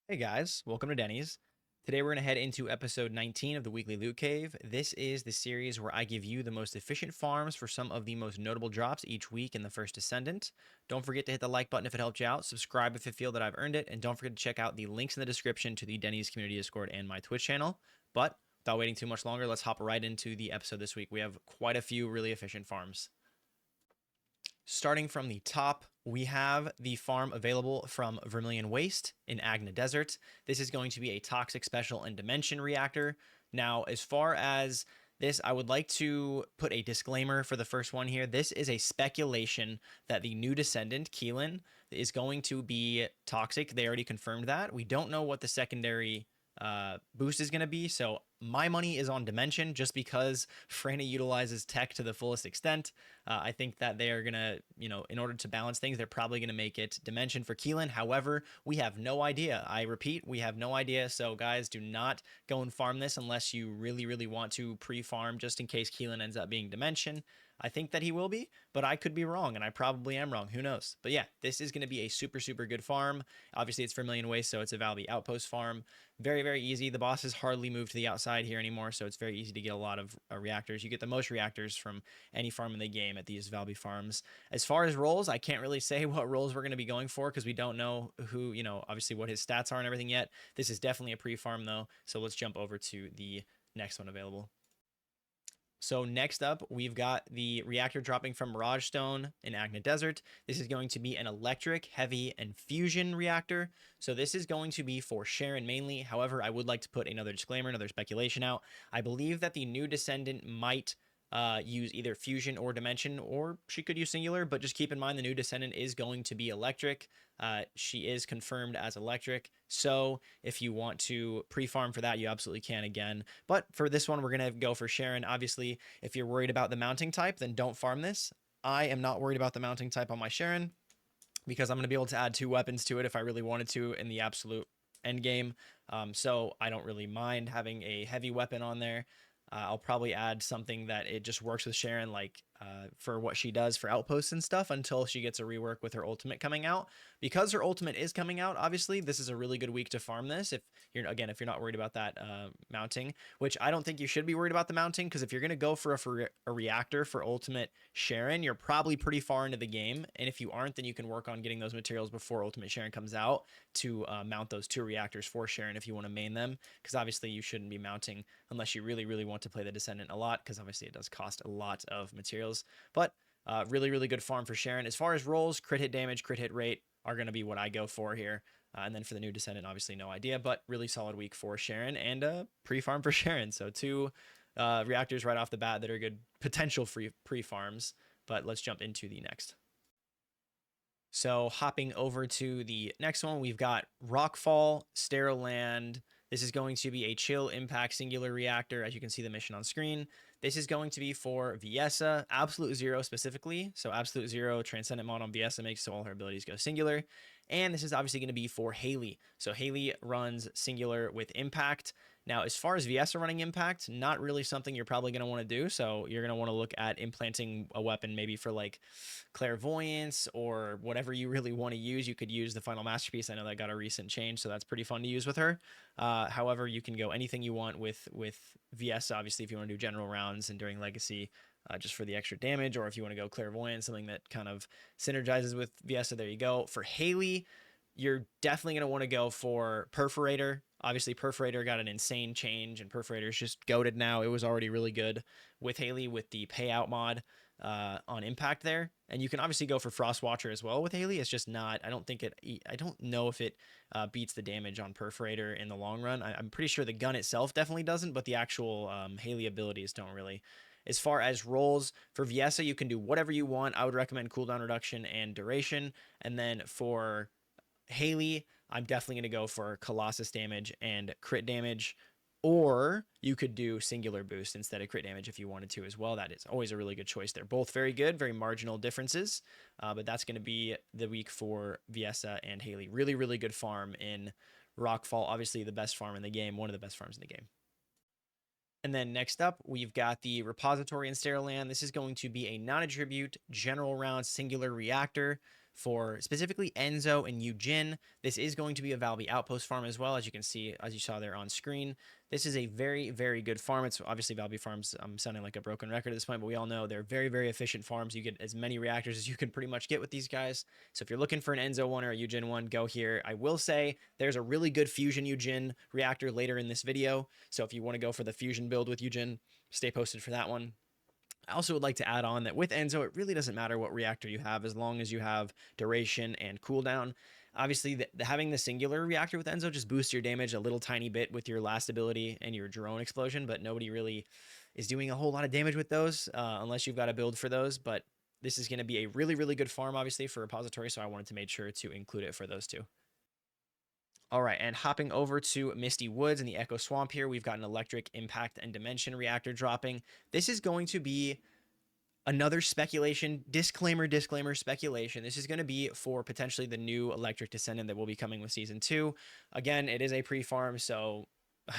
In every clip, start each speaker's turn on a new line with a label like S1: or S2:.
S1: Hey guys, welcome to Denny's. Today we're going to head into episode 19 of the Weekly Loot Cave. This is the series where I give you the most efficient farms for some of the most notable drops each week in the first Descendant. Don't forget to hit the like button if it helped you out, subscribe if you feel that I've earned it, and don't forget to check out the links in the description to the Denny's Community Discord and my Twitch channel. But without waiting too much longer, let's hop right into the episode this week. We have quite a few really efficient farms. Starting from the top, we have the farm available from Vermilion Waste in Agna Desert. This is going to be a toxic special and dimension reactor. Now, as far as this, I would like to put a disclaimer for the first one here. This is a speculation that the new Descendant, Keelan, is going to be toxic. They already confirmed that. We don't know what the secondary boost is going to be, so my money is on Dimension just because Freyna utilizes tech to the fullest extent. I think that they are going to, in order to balance things, they're probably going to make it Dimension for Keelan. However, we have no idea. I repeat, we have no idea. So guys, do not go and farm this unless you really, really want to pre-farm just in case Keelan ends up being Dimension. I think that he will be, but I could be wrong, and I probably am wrong. Who knows? But yeah, this is going to be a super, super good farm. Obviously, it's Vermilion Waste, so it's a Valby Outpost farm. Very, very easy. The bosses hardly move to the outside here anymore, so it's very easy to get a lot of reactors. You get the most reactors from any farm in the game at these Valby farms. As far as roles, I can't really say what roles we're going to be going for because we don't know who, obviously what his stats are and everything yet. This is definitely a pre-farm though, so let's jump over to the next one available. So next up, we've got the reactor dropping from Mirage Stone in Agna Desert. This is going to be an electric, heavy, and fusion reactor. So this is going to be for Sharen mainly. However, I would like to put another disclaimer, another speculation out. I believe that the new Descendant might use either fusion or dimension, or she could use singular, but just keep in mind the new Descendant is going to be electric. She is confirmed as electric, so if you want to pre-farm for that, you absolutely can again. But for this one, we're going to go for Sharen. Obviously, if you're worried about the mounting type, then don't farm this. I am not worried about the mounting type on my Sharen because I'm going to be able to add 2 weapons to it if I really wanted to in the absolute end game. So I don't really mind having a heavy weapon on there. I'll probably add something that it just works with Sharen, like for what she does for outposts and stuff until she gets a rework with her ultimate coming out. Because her ultimate is coming out, obviously, this is a really good week to farm this. If you're not worried about that mounting, which I don't think you should be worried about the mounting, because if you're going to go for a reactor for ultimate Sharen, you're probably pretty far into the game. And if you aren't, then you can work on getting those materials before ultimate Sharen comes out to mount those 2 reactors for Sharen if you want to main them, because obviously you shouldn't be mounting unless you really, really want to play the Descendant a lot, because obviously it does cost a lot of materials. But really, really good farm for Sharen. As far as rolls, crit hit damage, crit hit rate are going to be what I go for here. And then for the new Descendant, obviously no idea, but really solid week for Sharen and pre-farm for Sharen. So 2 reactors right off the bat that are good potential free pre-farms. But let's jump into the next. So hopping over to the next one, we've got Rockfall, Sterile Land. This is going to be a chill impact singular reactor, as you can see the mission on screen. This is going to be for Viessa, Absolute Zero specifically. So Absolute Zero Transcendent mod on Viessa makes so all her abilities go singular. And this is obviously going to be for Hailey. So Hailey runs singular with impact. Now, as far as Viessa running impact, not really something you're probably going to want to do. So you're going to want to look at implanting a weapon maybe for like clairvoyance or whatever you really want to use. You could use the Final Masterpiece. I know that got a recent change, so that's pretty fun to use with her. However, you can go anything you want with Viessa, obviously, if you want to do general rounds and during Legacy, just for the extra damage, or if you want to go clairvoyance, something that kind of synergizes with Viessa, there you go. For Hailey, you're definitely going to want to go for Perforator. Obviously, Perforator got an insane change, and Perforator is just goated now. It was already really good with Hailey with the payout mod on impact there. And you can obviously go for Frost Watcher as well with Hailey. It's just not, I don't know if it beats the damage on Perforator in the long run. I'm pretty sure the gun itself definitely doesn't, but the actual Hailey abilities don't really. As far as rolls, for Viessa, you can do whatever you want. I would recommend cooldown reduction and duration. And then for Hailey, I'm definitely going to go for Colossus damage and crit damage, or you could do singular boost instead of crit damage if you wanted to as well. That is always a really good choice. They're both very good, very marginal differences, but that's going to be the week for Viessa and Hailey. Really, really good farm in Rockfall. Obviously, the best farm in the game, one of the best farms in the game. And then next up, we've got the Repository in Sterile Land. This is going to be a non-attribute general round singular reactor for specifically Enzo and Yujin. This is going to be a Valby Outpost farm as well, as you can see, as you saw there on screen. This is a very, very good farm. It's obviously Valby farms. I'm sounding like a broken record at this point, but we all know they're very, very efficient farms. You get as many reactors as you can pretty much get with these guys. So if you're looking for an Enzo one or a Yujin one, go here. I will say there's a really good Fusion Yujin reactor later in this video. So if you want to go for the Fusion build with Yujin, stay posted for that one. I also would like to add on that with Enzo, it really doesn't matter what reactor you have as long as you have duration and cooldown. Obviously, having the singular reactor with Enzo just boosts your damage a little tiny bit with your last ability and your drone explosion, but nobody really is doing a whole lot of damage with those unless you've got a build for those. But this is going to be a really, really good farm, obviously, for repository, so I wanted to make sure to include it for those two. All right, and hopping over to Misty Woods and the Echo Swamp here, we've got an Electric Impact and Dimension reactor dropping. This is going to be another speculation, disclaimer, speculation. This is going to be for potentially the new Electric Descendant that will be coming with Season 2. Again, it is a pre-farm, so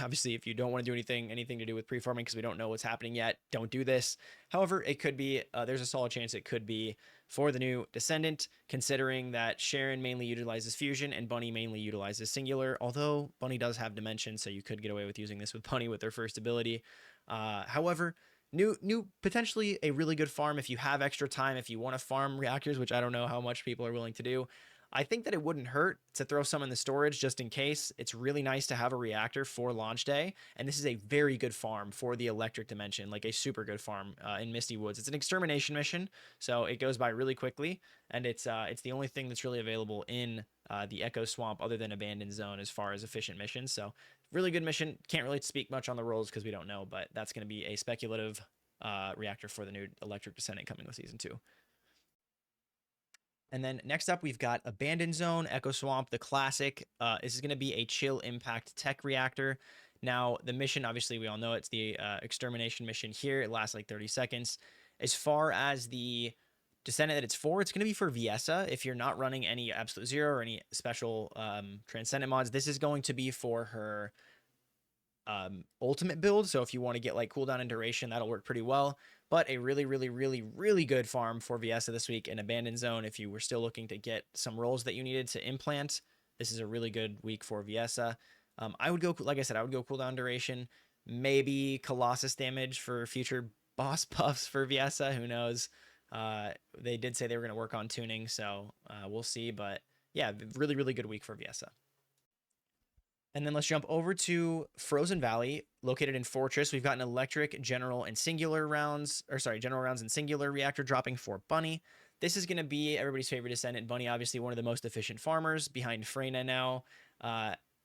S1: obviously if you don't want to do anything to do with pre-farming because we don't know what's happening yet, don't do this. However, it could be, there's a solid chance it could be for the new Descendant, considering that Sharen mainly utilizes Fusion and Bunny mainly utilizes Singular, although Bunny does have Dimension, so you could get away with using this with Bunny with their first ability. However, new potentially a really good farm if you have extra time, if you want to farm reactors, which I don't know how much people are willing to do. I think that it wouldn't hurt to throw some in the storage just in case. It's really nice to have a reactor for launch day, and this is a very good farm for the Electric Dimension, like a super good farm in Misty Woods. It's an extermination mission, so it goes by really quickly, and it's the only thing that's really available in the Echo Swamp other than Abandoned Zone as far as efficient missions. So really good mission. Can't really speak much on the rolls because we don't know, but that's going to be a speculative reactor for the new Electric Descendant coming with Season 2. And then next up, we've got Abandoned Zone, Echo Swamp, the classic. This is going to be a chill impact tech reactor. Now, the mission, obviously, we all know it's the extermination mission here. It lasts like 30 seconds. As far as the Descendant that it's going to be for Viessa. If you're not running any Absolute Zero or any special Transcendent mods, this is going to be for her ultimate build. So if you want to get like cooldown and duration, that'll work pretty well. But a really, really, really, really good farm for Viessa this week in Abandoned Zone. If you were still looking to get some rolls that you needed to implant, this is a really good week for Viessa. I would go, like I said, I would go cooldown duration, maybe Colossus damage for future boss buffs for Viessa. Who knows? They did say they were going to work on tuning, so we'll see. But yeah, really, really good week for Viessa. And then let's jump over to Frozen Valley, located in Fortress. We've got an Electric, General, and Singular rounds, General rounds and Singular reactor dropping for Bunny. This is going to be everybody's favorite Descendant. Bunny, obviously one of the most efficient farmers behind Freyna now.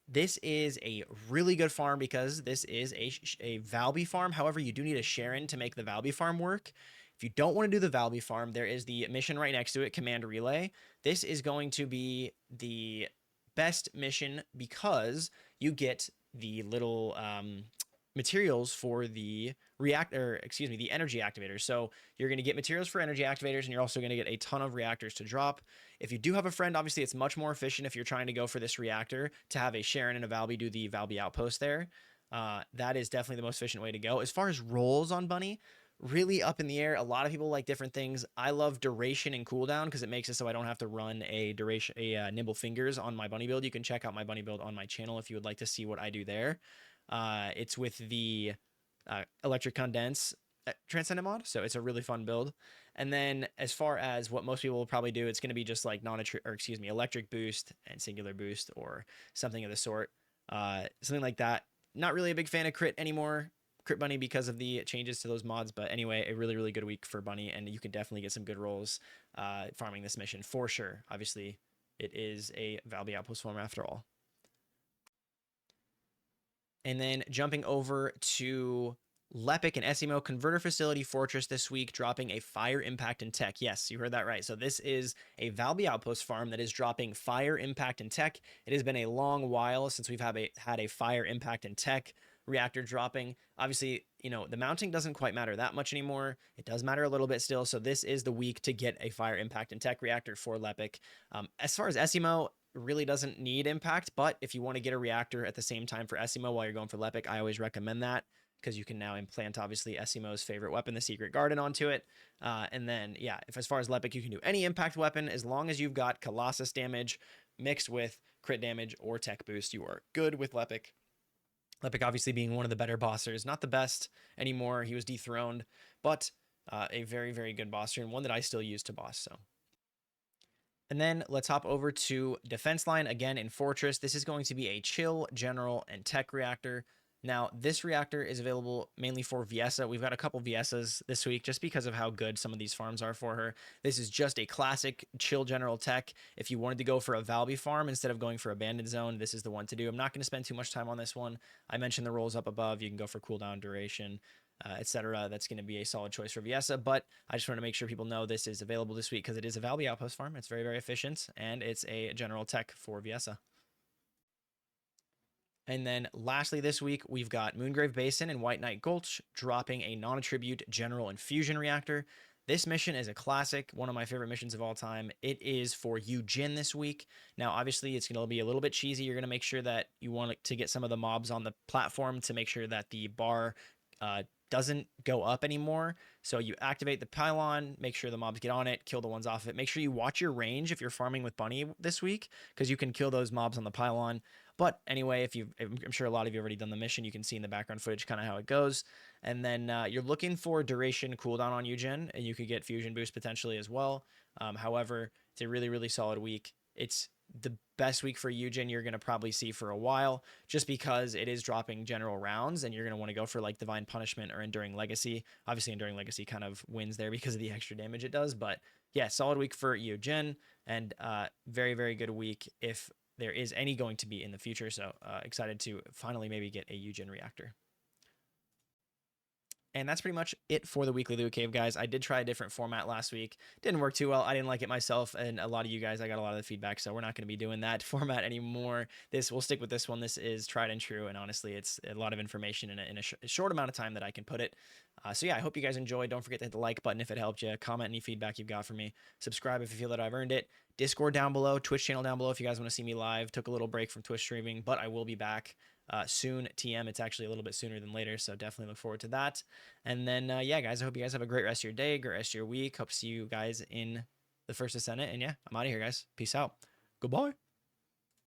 S1: This is a really good farm because this is a Valby farm. However, you do need a Sharen to make the Valby farm work. If you don't want to do the Valby farm, there is the mission right next to it, Command Relay. This is going to be the best mission because you get the little materials for the the energy activators. So you're going to get materials for energy activators, and you're also going to get a ton of reactors to drop. If you do have a friend, obviously it's much more efficient if you're trying to go for this reactor to have a Sharen and a Valby do the Valby outpost there. That is definitely the most efficient way to go. As far as rolls on Bunny, really up in the air. A lot of people like different things. I love duration and cooldown because it makes it so I don't have to run a nimble fingers on my Bunny build. You can check out my Bunny build on my channel if you would like to see what I do there. It's with the Electric Condense Transcendent mod, so it's a really fun build. And then as far as what most people will probably do, it's going to be just like Electric Boost and Singular Boost or something of the sort. Something like that. Not really a big fan of Crit anymore. Crit Bunny because of the changes to those mods, but anyway, a really, really good week for Bunny, and you can definitely get some good rolls farming this mission for sure. Obviously, it is a Valby Outpost farm after all. And then jumping over to Lepic and Esiemo Converter Facility Fortress this week, dropping a Fire Impact and Tech. Yes, you heard that right. So this is a Valby Outpost farm that is dropping Fire Impact and Tech. It has been a long while since we've had a Fire Impact and Tech reactor dropping. Obviously, the mounting doesn't quite matter that much anymore. It does matter a little bit still. So this is the week to get a Fire Impact and Tech reactor for Lepic. As far as Esiemo, really doesn't need impact, but if you want to get a reactor at the same time for Esiemo while you're going for Lepic, I always recommend that. because you can now implant, obviously, Esiemo's favorite weapon, the Secret Garden, onto it. And then, yeah, if as far as Lepic, you can do any impact weapon as long as you've got Colossus damage mixed with crit damage or tech boost. You are good with Lepic. Lepic obviously being one of the better bossers, not the best anymore. He was dethroned, but a very, very good bosser and one that I still use to boss. So. And then let's hop over to defense line again in Fortress. This is going to be a chill, general, and tech reactor. Now, this reactor is available mainly for Viessa. We've got a couple Viessas this week just because of how good some of these farms are for her. This is just a classic chill general tech. If you wanted to go for a Valby farm instead of going for Abandoned Zone, this is the one to do. I'm not going to spend too much time on this one. I mentioned the rolls up above. You can go for cooldown duration, etc. That's going to be a solid choice for Viessa, but I just want to make sure people know this is available this week because it is a Valby outpost farm. It's very, very efficient, and it's a general tech for Viessa. And then lastly this week, we've got Moongrave Basin and White Knight Gulch dropping a non-attribute general infusion reactor. This mission is a classic, one of my favorite missions of all time. It is for Yujin this week. Now, obviously, it's going to be a little bit cheesy. You're going to make sure that you want to get some of the mobs on the platform to make sure that the bar doesn't go up anymore. So you activate the pylon, make sure the mobs get on it, kill the ones off it. Make sure you watch your range if you're farming with Bunny this week, because you can kill those mobs on the pylon. But anyway, I'm sure a lot of you have already done the mission. You can see in the background footage kind of how it goes. And then you're looking for duration cooldown on Yujin, and you could get fusion boost potentially as well. However, it's a really, really solid week. It's the best week for Yujin you're going to probably see for a while, just because it is dropping general rounds, and you're going to want to go for like Divine Punishment or Enduring Legacy. Obviously, Enduring Legacy kind of wins there because of the extra damage it does. But yeah, solid week for Yujin, and very, very good week if there is any going to be in the future. So excited to finally maybe get a Yujin reactor. And that's pretty much it for the weekly Loot Cave, guys. I did try a different format last week. Didn't work too well. I didn't like it myself, and a lot of you guys, I got a lot of the feedback, so we're not going to be doing that format anymore. We'll stick with this one. This is tried and true, and honestly, it's a lot of information in a short amount of time that I can put it. So yeah, I hope you guys enjoyed. Don't forget to hit the like button if it helped you. Comment any feedback you've got for me. Subscribe if you feel that I've earned it. Discord down below, Twitch channel down below if you guys want to see me live. Took a little break from Twitch streaming, but I will be back soon. TM, it's actually a little bit sooner than later, so definitely look forward to that. And then yeah, guys, I hope you guys have a great rest of your day, great rest of your week. Hope to see you guys in the first Descendant. And yeah, I'm out of here, guys. Peace out. Goodbye.